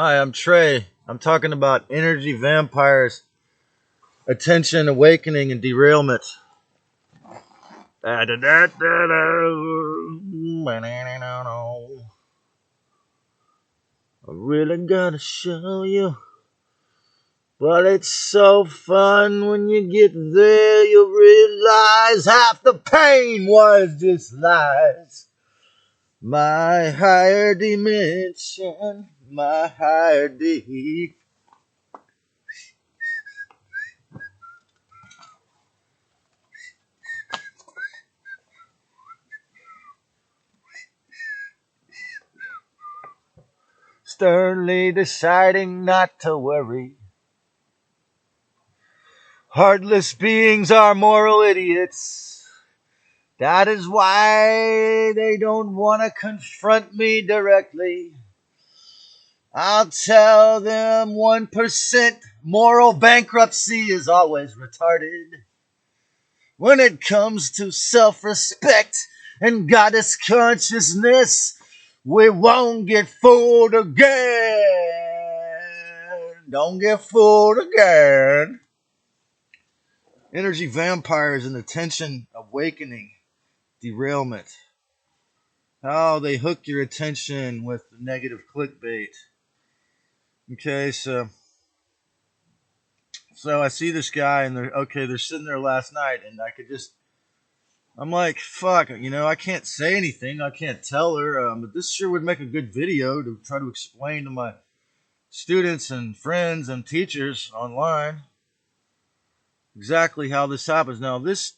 Hi, I'm Trey. I'm talking about energy vampires, attention, awakening, and derailment. I really gotta show you, but it's so fun when you get there. You realize half the pain was just lies. My higher dimension, my higher D. Sternly deciding not to worry. Heartless beings are moral idiots. That is why they don't want to confront me directly. I'll tell them 1% moral bankruptcy is always retarded. When it comes to self-respect and goddess consciousness, we won't get fooled again. Don't get fooled again. Energy vampires and attention awakening, derailment. How they hook your attention with negative clickbait. Okay, so I see this guy and they're sitting there last night and I'm like, fuck, I can't say anything. I can't tell her, but this sure would make a good video to try to explain to my students and friends and teachers online exactly how this happens. Now, there's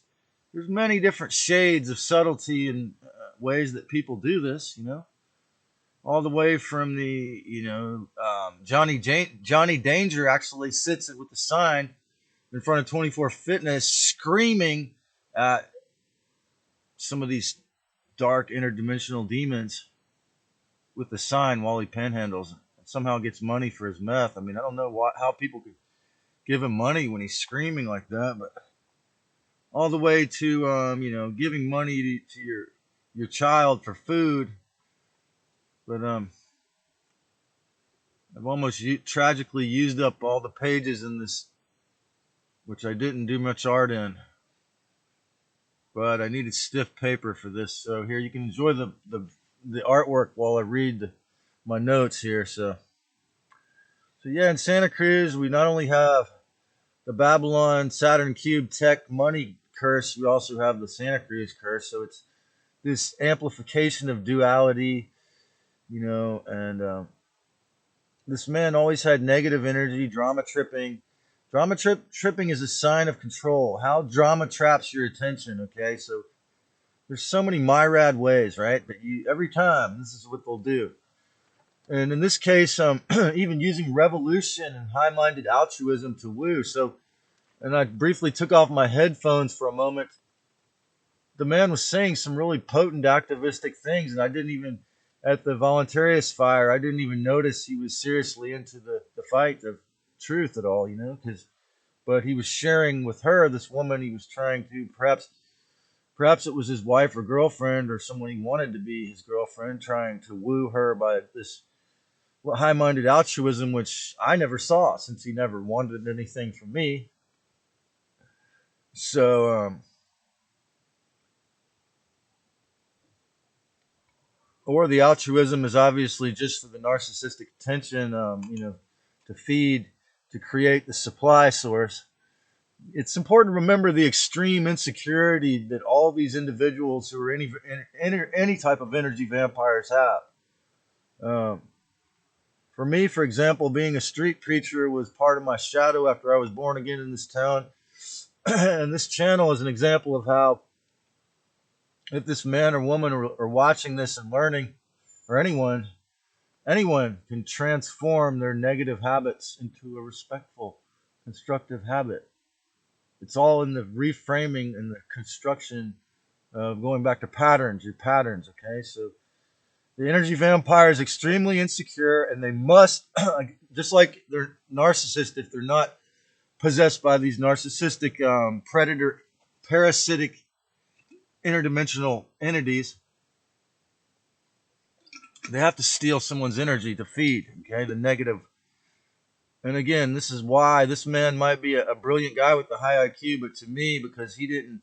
many different shades of subtlety and ways that people do this, all the way from Johnny Danger actually sits with the sign in front of 24 Fitness screaming at some of these dark interdimensional demons with the sign while he panhandles and somehow gets money for his meth. I mean, I don't know how people could give him money when he's screaming like that, but all the way to giving money to your child for food. But I've almost tragically used up all the pages in this, which I didn't do much art in, but I needed stiff paper for this. So here you can enjoy the artwork while I read my notes here. So yeah, in Santa Cruz we not only have the Babylon Saturn Cube Tech money curse, we also have the Santa Cruz curse. So it's this amplification of duality, and this man always had negative energy, drama tripping. Tripping is a sign of control. How drama traps your attention, okay? So there's so many myriad ways, right? But every time, this is what they'll do. And in this case, even using revolution and high-minded altruism to woo. So, and I briefly took off my headphones for a moment. The man was saying some really potent activistic things, and I didn't even, at the Voluntarius fire, I didn't even notice he was seriously into the fight of truth at all, but he was sharing with her, this woman he was trying to, perhaps it was his wife or girlfriend or someone he wanted to be his girlfriend, trying to woo her by this high-minded altruism, which I never saw since he never wanted anything from me. So, or the altruism is obviously just for the narcissistic attention, to feed, to create the supply source. It's important to remember the extreme insecurity that all these individuals who are any type of energy vampires have. Um, for me, for example, being a street preacher was part of my shadow after I was born again in this town. And this channel is an example of how, if this man or woman are watching this and learning, or anyone can transform their negative habits into a respectful, constructive habit. It's all in the reframing and the construction of going back to patterns, your patterns, okay? So the energy vampire is extremely insecure, and they must, just like they're narcissists, if they're not possessed by these narcissistic predator, parasitic interdimensional entities, They have to steal someone's energy to feed, okay, the negative. And again, this is why this man might be a brilliant guy with a high IQ, but to me, because he didn't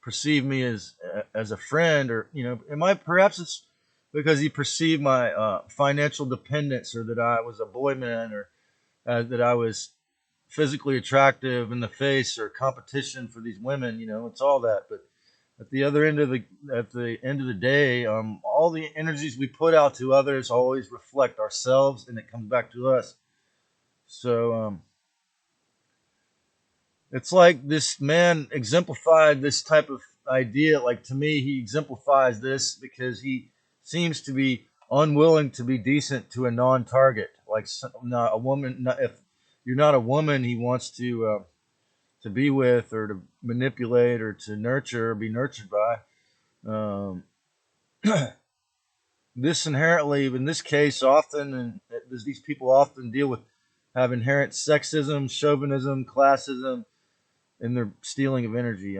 perceive me as a friend, or it might, perhaps it's because he perceived my financial dependence, or that I was a boy man, or that I was physically attractive in the face, or competition for these women. It's all that. But at the end of the day, all the energies we put out to others always reflect ourselves, and it comes back to us. So it's like this man exemplified this type of idea. Like, to me, he exemplifies this because he seems to be unwilling to be decent to a non-target. Like, not a woman. If you're not a woman, he wants to be with, or to manipulate, or to nurture, or be nurtured by. Um, this inherently, in this case, often, and these people often deal with, have inherent sexism, chauvinism, classism in their stealing of energy.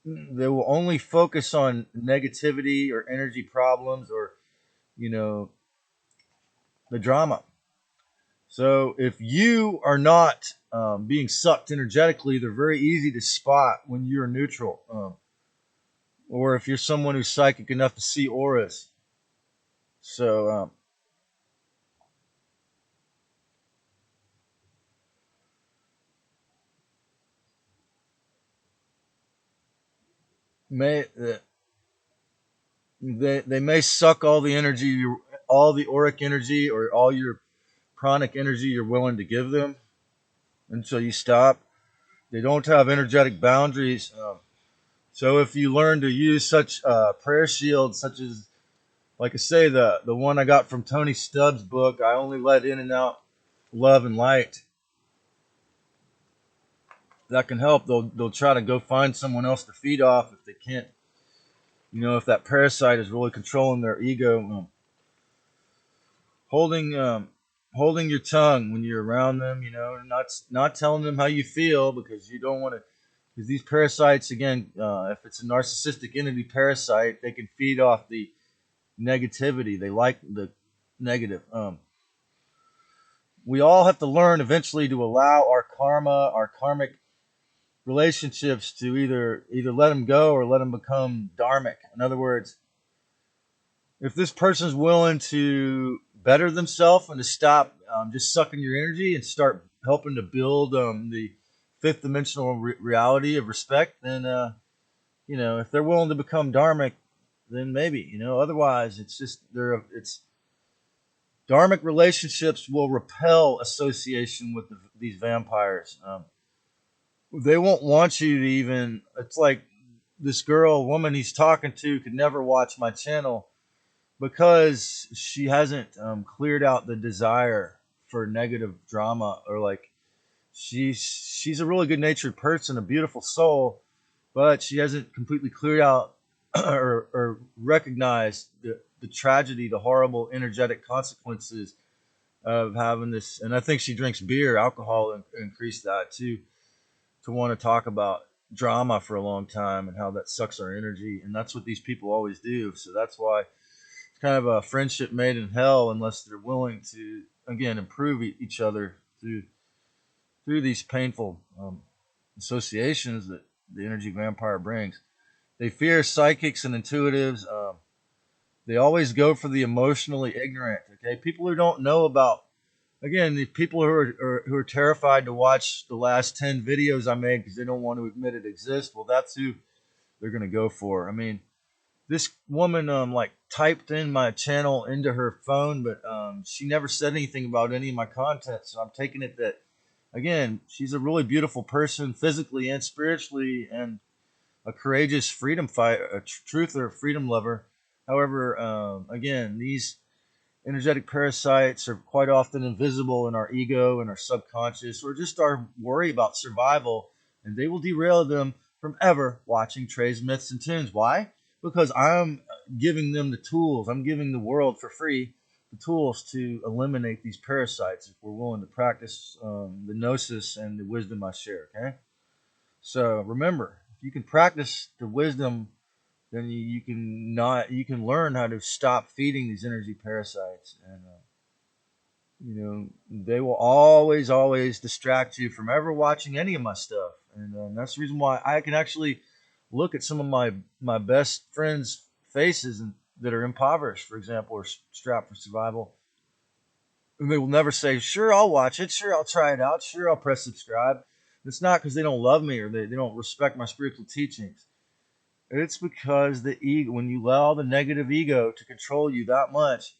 They will only focus on negativity or energy problems, or you know the drama. So if you are not being sucked energetically, they're very easy to spot when you're neutral, or if you're someone who's psychic enough to see auras. So may they may suck all the energy, all the auric energy, or all your pranic energy you're willing to give them until you stop. They don't have energetic boundaries. So if you learn to use such prayer shields, such as, like I say, the one I got from Tony Stubbs' book, I only let in and out love and light. That can help. They'll try to go find someone else to feed off if they can't. If that parasite is really controlling their ego, holding holding your tongue when you're around them. Not telling them how you feel, because you don't want to. Because these parasites, again, if it's a narcissistic entity parasite, they can feed off the negativity. They like the negative. We all have to learn eventually to allow our karma, our karmic relationships, to either let them go or let them become dharmic. In other words, if this person's willing to better themselves and to stop just sucking your energy and start helping to build the fifth dimensional reality of respect, then if they're willing to become dharmic, then maybe. Otherwise, it's just it's dharmic relationships will repel association with these vampires. They won't want you to even. It's like this woman he's talking to, could never watch my channel because she hasn't cleared out the desire for negative drama, or like she's a really good natured person, a beautiful soul, but she hasn't completely cleared out or recognized the tragedy, the horrible energetic consequences of having this. And I think she drinks beer, alcohol, and increased that too, to want to talk about drama for a long time and how that sucks our energy. And that's what these people always do. So that's why it's kind of a friendship made in hell, unless they're willing to, again, improve each other through these painful associations that the energy vampire brings. They fear psychics and intuitives. They always go for the emotionally ignorant. Okay, people who don't know about. Again, the people who are terrified to watch the last 10 videos I made because they don't want to admit it exists. Well, that's who they're going to go for. I mean, this woman like typed in my channel into her phone, but she never said anything about any of my content. So I'm taking it that, again, she's a really beautiful person, physically and spiritually, and a courageous freedom fighter, a truther, freedom lover. However, again, these energetic parasites are quite often invisible in our ego and our subconscious, or just our worry about survival, and they will derail them from ever watching Trey's Myths and Tunes. Why? Because I'm giving them the tools. I'm giving the world for free the tools to eliminate these parasites if we're willing to practice the gnosis and the wisdom I share. Okay, so remember, if you can practice the wisdom then you can learn how to stop feeding these energy parasites. And they will always distract you from ever watching any of my stuff. And that's the reason why I can actually look at some of my best friends' faces that are impoverished, for example, or strapped for survival. And they will never say, "Sure, I'll watch it. Sure, I'll try it out. Sure, I'll press subscribe." It's not because they don't love me or they don't respect my spiritual teachings. It's because the ego, when you allow the negative ego to control you that much,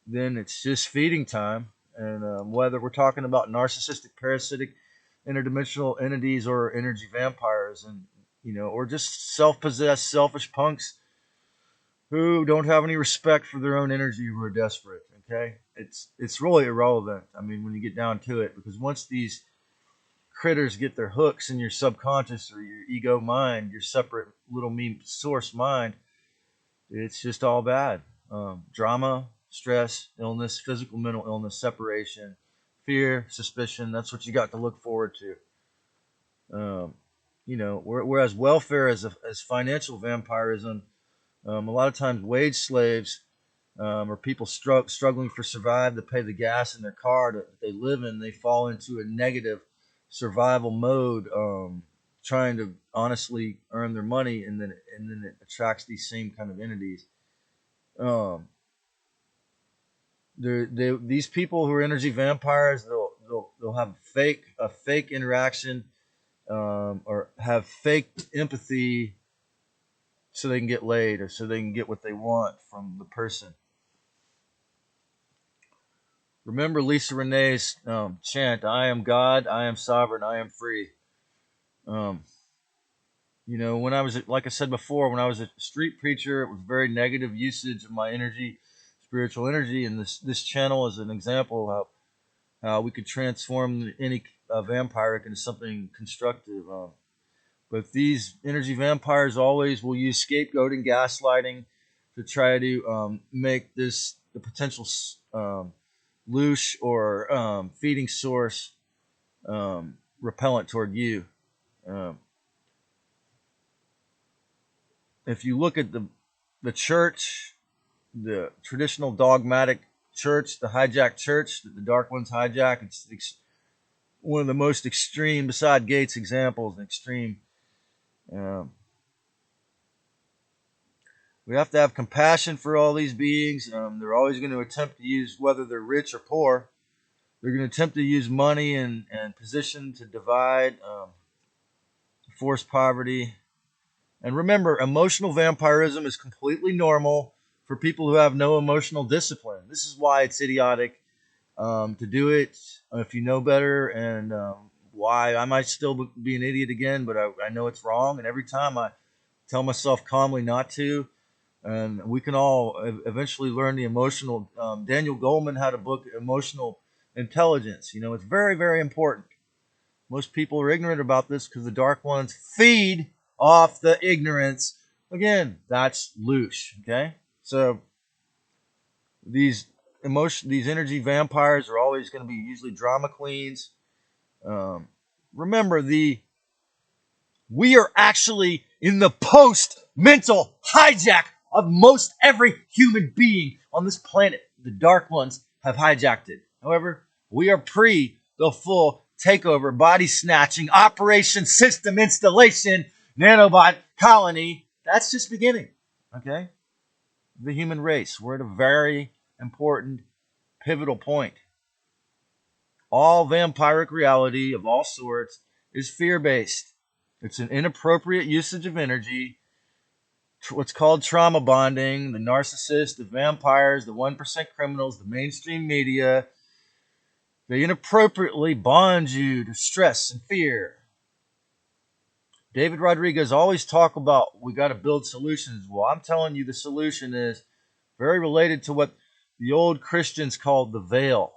then it's just feeding time. And whether we're talking about narcissistic, parasitic, interdimensional entities or energy vampires, and or just self-possessed, selfish punks who don't have any respect for their own energy, who are desperate. Okay, it's really irrelevant. I mean, when you get down to it, because once these critters get their hooks in your subconscious or your ego mind, your separate little me source mind, it's just all bad. Drama, stress, illness, physical, mental illness, separation, fear, suspicion. That's what you got to look forward to. Whereas welfare as financial vampirism, a lot of times wage slaves or people struggling for survive to pay the gas in their car that they live in, they fall into a negative survival mode, trying to honestly earn their money, and then it attracts these same kind of entities. Um, these people who are energy vampires, they'll have a fake interaction, or have fake empathy so they can get laid or so they can get what they want from the person. Remember Lisa Renee's chant, "I am God, I am sovereign, I am free." Um, when I was, like I said before, when I was a street preacher, it was very negative usage of my energy, spiritual energy, and this channel is an example of how we could transform any vampire into something constructive. But these energy vampires always will use scapegoating, gaslighting to try to make the potential loosh or feeding source repellent toward you. Um, if you look at the church, the traditional dogmatic church, the hijacked church that the Dark Ones hijack, it's one of the most extreme, beside Gates examples, extreme. Um, we have to have compassion for all these beings. They're always going to attempt to use, whether they're rich or poor, they're going to attempt to use money and position to divide, to force poverty. And remember, emotional vampirism is completely normal for people who have no emotional discipline. This is why it's idiotic to do it if you know better, and why I might still be an idiot again, but I know it's wrong. And every time I tell myself calmly not to, and we can all eventually learn the emotional. Daniel Goleman had a book, Emotional Intelligence. It's very, very important. Most people are ignorant about this because the Dark Ones feed off the ignorance. Again, that's loosh. Okay, so these these energy vampires are always going to be usually drama queens. Remember, we are actually in the post mental hijack of most every human being on this planet. The Dark Ones have hijacked it. However, we are pre the full takeover, body snatching, operation system installation, nanobot colony. That's just beginning. Okay? The human race. We're at a very important, pivotal point. All vampiric reality of all sorts is fear based. It's an inappropriate usage of energy, what's called trauma bonding, the narcissist, the vampires, the 1% criminals, the mainstream media. They inappropriately bond you to stress and fear. David Rodriguez always talk about we got to build solutions. Well, I'm telling you the solution is very related to what the old Christians called the veil.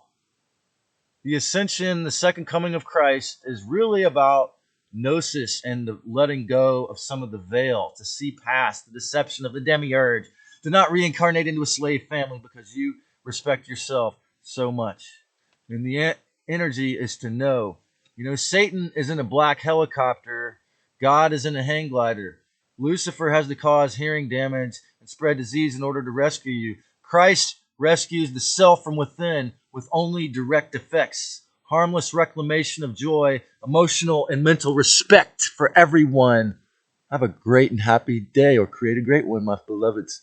The ascension, the second coming of Christ, is really about gnosis and the letting go of some of the veil, to see past the deception of the demiurge, to not reincarnate into a slave family because you respect yourself so much. And the energy is to know. Satan is in a black helicopter. God is in a hang glider. Lucifer has to cause hearing damage and spread disease in order to rescue you. Christ rescues the self from within with only direct effects, harmless reclamation of joy, emotional and mental respect for everyone. Have a great and happy day, or create a great one, my beloveds.